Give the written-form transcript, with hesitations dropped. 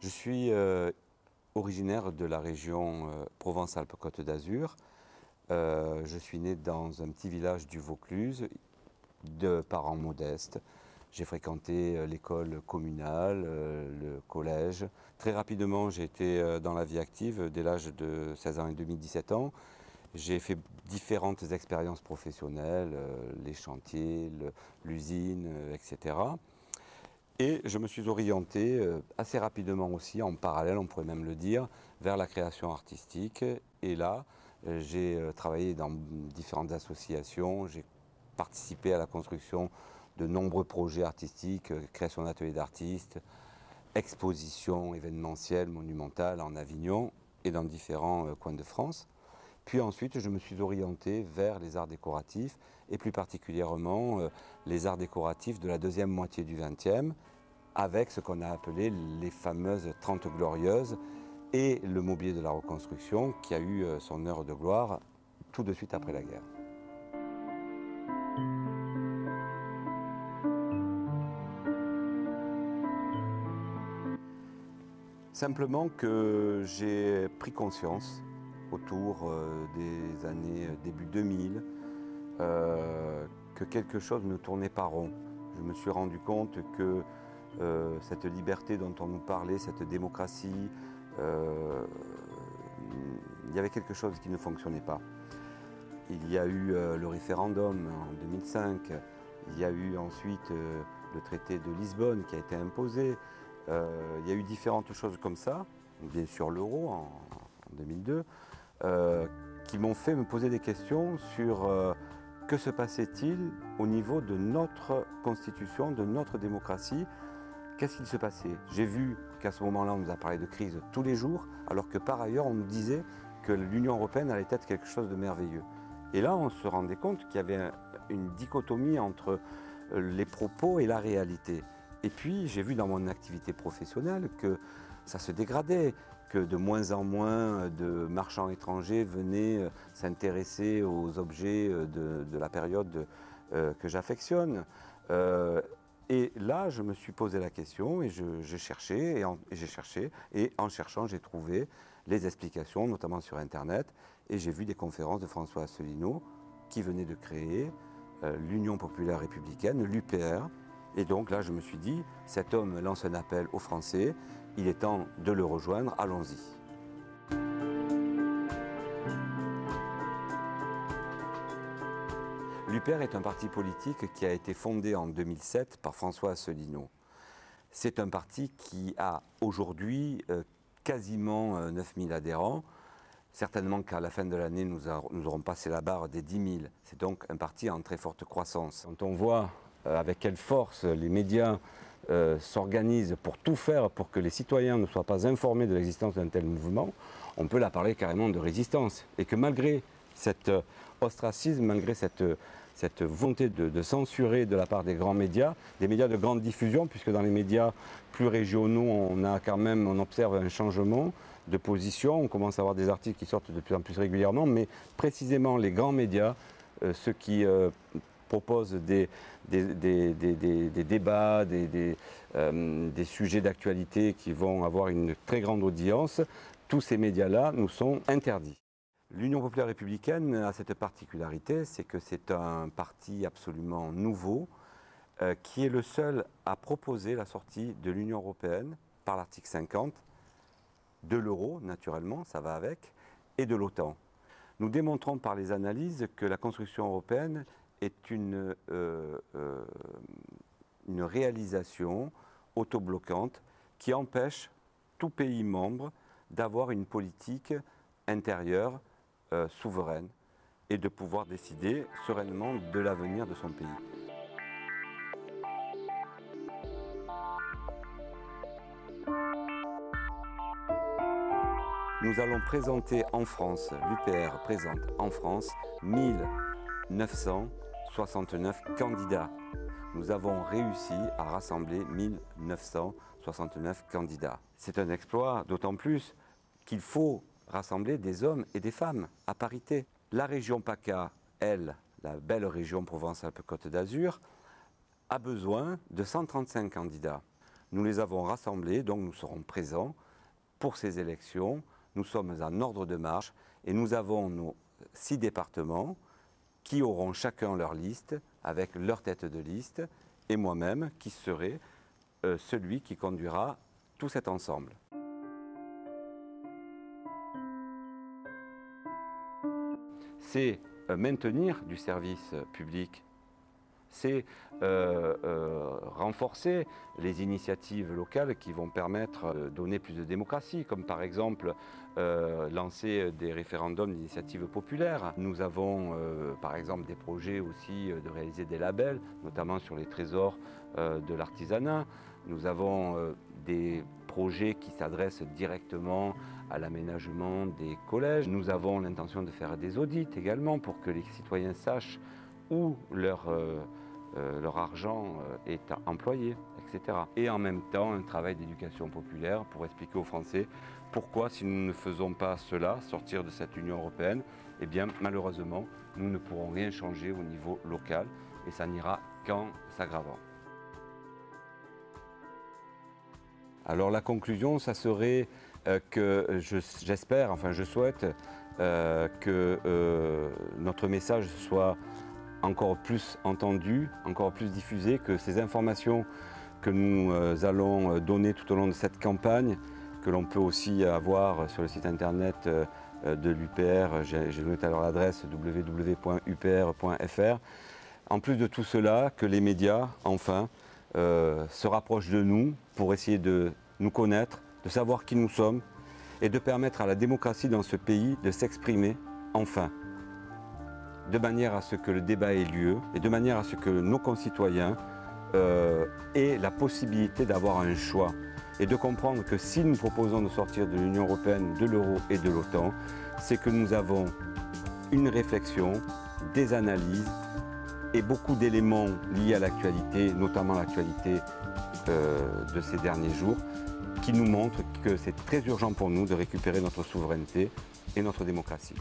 Je suis originaire de la région Provence-Alpes-Côte d'Azur. Je suis né dans un petit village du Vaucluse, de parents modestes. J'ai fréquenté l'école communale, le collège. Très rapidement, j'ai été dans la vie active dès l'âge de 16 ans et demi, 17 ans. J'ai fait différentes expériences professionnelles, les chantiers, l'usine, etc. Et je me suis orienté assez rapidement aussi, en parallèle, on pourrait même le dire, vers la création artistique. Et là, j'ai travaillé dans différentes associations, j'ai participé à la construction de nombreux projets artistiques, création d'ateliers d'artistes, expositions événementielles, monumentales en Avignon et dans différents coins de France. Puis ensuite, je me suis orienté vers les arts décoratifs et plus particulièrement les arts décoratifs de la deuxième moitié du XXe, avec ce qu'on a appelé les fameuses 30 glorieuses et le mobilier de la reconstruction qui a eu son heure de gloire tout de suite après la guerre. Simplement que j'ai pris conscience autour des années début 2000 que quelque chose ne tournait pas rond. Je me suis rendu compte que cette liberté dont on nous parlait, cette démocratie, il y avait quelque chose qui ne fonctionnait pas. Il y a eu le référendum en 2005, il y a eu ensuite le traité de Lisbonne qui a été imposé, il y a eu différentes choses comme ça, bien sûr l'euro en 2002, qui m'ont fait me poser des questions sur que se passait-il au niveau de notre constitution, de notre démocratie. Qu'est-ce qu'il se passait? J'ai vu qu'à ce moment-là, on nous a parlé de crise tous les jours, alors que par ailleurs, on nous disait que l'Union européenne allait être quelque chose de merveilleux. Et là, on se rendait compte qu'il y avait une dichotomie entre les propos et la réalité. Et puis, j'ai vu dans mon activité professionnelle que ça se dégradait, que de moins en moins de marchands étrangers venaient s'intéresser aux objets de la période que j'affectionne. Et là, je me suis posé la question et j'ai cherché, et en cherchant, j'ai trouvé les explications, notamment sur Internet, et j'ai vu des conférences de François Asselineau qui venait de créer l'Union populaire républicaine, l'UPR. Et donc là, je me suis dit, cet homme lance un appel aux Français, il est temps de le rejoindre, allons-y. L'UPR est un parti politique qui a été fondé en 2007 par François Asselineau. C'est un parti qui a aujourd'hui quasiment 9000 adhérents. Certainement qu'à la fin de l'année, nous aurons passé la barre des 10 000. C'est donc un parti en très forte croissance. Quand on voit avec quelle force les médias s'organisent pour tout faire pour que les citoyens ne soient pas informés de l'existence d'un tel mouvement, on peut la parler carrément de résistance. Et que malgré cet ostracisme, malgré cette volonté de censurer de la part des grands médias, des médias de grande diffusion, puisque dans les médias plus régionaux, on observe un changement de position, on commence à avoir des articles qui sortent de plus en plus régulièrement, mais précisément les grands médias, ceux qui proposent des débats, des sujets d'actualité qui vont avoir une très grande audience, tous ces médias-là nous sont interdits. L'Union populaire républicaine a cette particularité, c'est que c'est un parti absolument nouveau, qui est le seul à proposer la sortie de l'Union européenne par l'article 50, de l'euro, naturellement, ça va avec, et de l'OTAN. Nous démontrons par les analyses que la construction européenne est une réalisation autobloquante qui empêche tout pays membre d'avoir une politique intérieure souveraine et de pouvoir décider sereinement de l'avenir de son pays. Nous allons présenter en France, l'UPR présente en France 1969 candidats. Nous avons réussi à rassembler 1969 candidats. C'est un exploit d'autant plus qu'il faut rassembler des hommes et des femmes à parité. La région PACA, elle, la belle région Provence-Alpes-Côte d'Azur, a besoin de 135 candidats. Nous les avons rassemblés, donc nous serons présents pour ces élections. Nous sommes en ordre de marche et nous avons nos 6 départements qui auront chacun leur liste avec leur tête de liste et moi-même qui serai celui qui conduira tout cet ensemble. C'est maintenir du service public, c'est renforcer les initiatives locales qui vont permettre de donner plus de démocratie, comme par exemple lancer des référendums d'initiatives populaires. Nous avons par exemple des projets aussi de réaliser des labels, notamment sur les trésors de l'artisanat. Nous avons des projets qui s'adressent directement à l'aménagement des collèges. Nous avons l'intention de faire des audits également pour que les citoyens sachent où leur argent est employé, etc. Et en même temps, un travail d'éducation populaire pour expliquer aux Français pourquoi, si nous ne faisons pas cela, sortir de cette Union européenne, eh bien, malheureusement, nous ne pourrons rien changer au niveau local et ça n'ira qu'en s'aggravant. Alors la conclusion, ça serait que j'espère, enfin je souhaite que notre message soit encore plus entendu, encore plus diffusé, que ces informations que nous allons donner tout au long de cette campagne, que l'on peut aussi avoir sur le site internet de l'UPR, j'ai donné tout à l'heure l'adresse www.upr.fr. En plus de tout cela, que les médias, enfin, se rapprochent de nous pour essayer de nous connaître, de savoir qui nous sommes et de permettre à la démocratie dans ce pays de s'exprimer, enfin, de manière à ce que le débat ait lieu et de manière à ce que nos concitoyens aient la possibilité d'avoir un choix et de comprendre que si nous proposons de sortir de l'Union européenne, de l'euro et de l'OTAN, c'est que nous avons une réflexion, des analyses et beaucoup d'éléments liés à l'actualité, notamment l'actualité de ces derniers jours, qui nous montrent que c'est très urgent pour nous de récupérer notre souveraineté et notre démocratie.